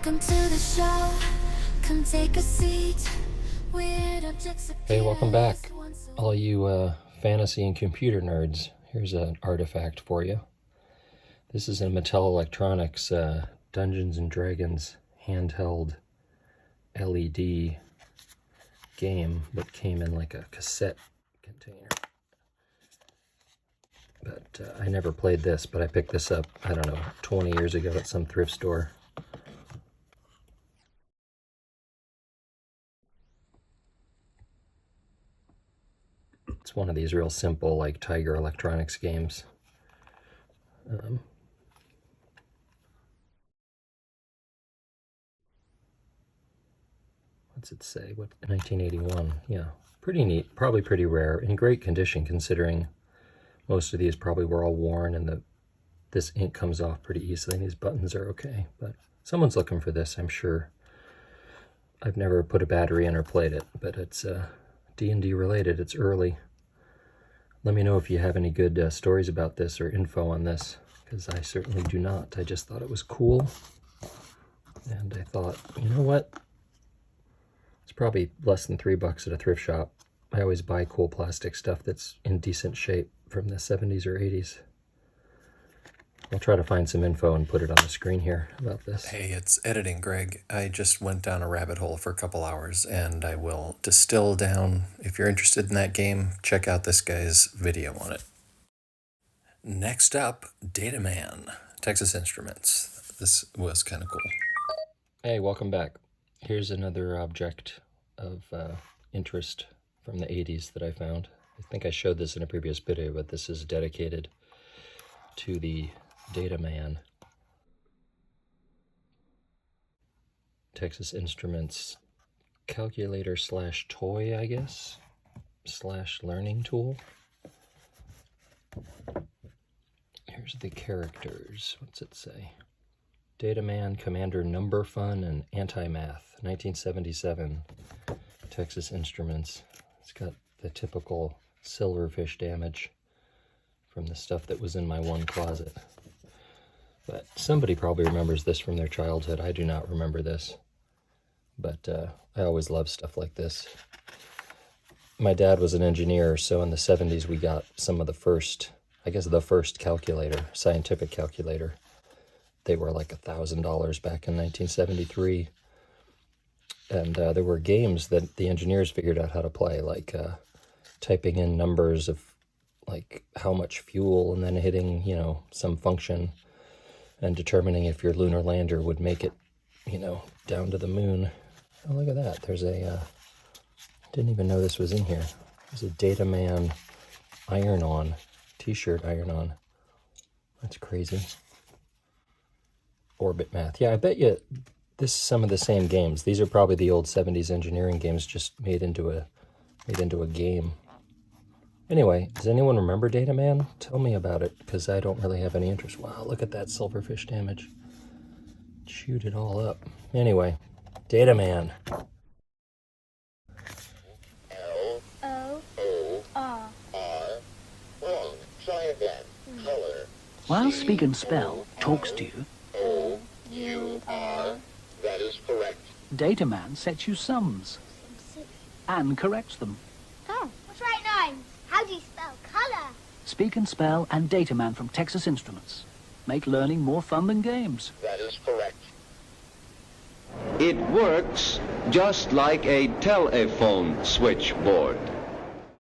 Welcome to the show. Come take a seat. Weird objects Hey, welcome back, all you fantasy and computer nerds. Here's an artifact for you. This is a Mattel Electronics Dungeons and Dragons handheld LED game that came in like a cassette container. But I never played this, but I picked this up, I don't know, 20 years ago at some thrift store. It's one of these real simple, like Tiger Electronics games. What's it say? What, 1981? Yeah, pretty neat. Probably pretty rare. In great condition, considering most of these probably were all worn, and this ink comes off pretty easily, and these buttons are okay. But someone's looking for this, I'm sure. I've never put a battery in or played it, but it's D&D related. It's early. Let me know if you have any good stories about this or info on this, because I certainly do not. I just thought it was cool, and I thought, you know what? It's probably less than $3 at a thrift shop. I always buy cool plastic stuff that's in decent shape from the 70s or 80s. I'll try to find some info and put it on the screen here about this. Hey, it's editing, Greg. I just went down a rabbit hole for a couple hours, and I will distill down. If you're interested in that game, check out this guy's video on it. Next up, Data Man, Texas Instruments. This was kind of cool. Hey, welcome back. Here's another object of interest from the 80s that I found. I think I showed this in a previous video, but this is dedicated to the Data Man. Texas Instruments calculator slash toy, I guess, slash learning tool. Here's the characters. What's it say? Data Man, Commander Number Fun, and Anti-Math, 1977, Texas Instruments. It's got the typical silverfish damage from the stuff that was in my one closet. But somebody probably remembers this from their childhood. I do not remember this, but I always loved stuff like this. My dad was an engineer, so in the 70s we got some of the first, I guess the first calculator, scientific calculator. They were like $1,000 back in 1973. And there were games that the engineers figured out how to play, like typing in numbers of like how much fuel and then hitting, you know, some function and determining if your lunar lander would make it, you know, down to the moon. Oh, look at that. There's a, didn't even know this was in here. There's a Data Man iron-on, t-shirt iron-on. That's crazy. Orbit Math. Yeah, I bet you this is some of the same games. These are probably the old 70s engineering games just made into a game. Anyway, does anyone remember Data Man? Tell me about it, because I don't really have any interest. Wow, look at that silverfish damage. Chewed it all up. Anyway, Data Man. L-O-O-R. Wrong. Try again. Color. While Speak and Spell talks to you, O-U-R. That is correct. Data Man sets you sums and corrects them. Oh, what's right nine? How do you spell colour? Speak and Spell and Data Man from Texas Instruments make learning more fun than games. That is correct. It works just like a telephone switchboard.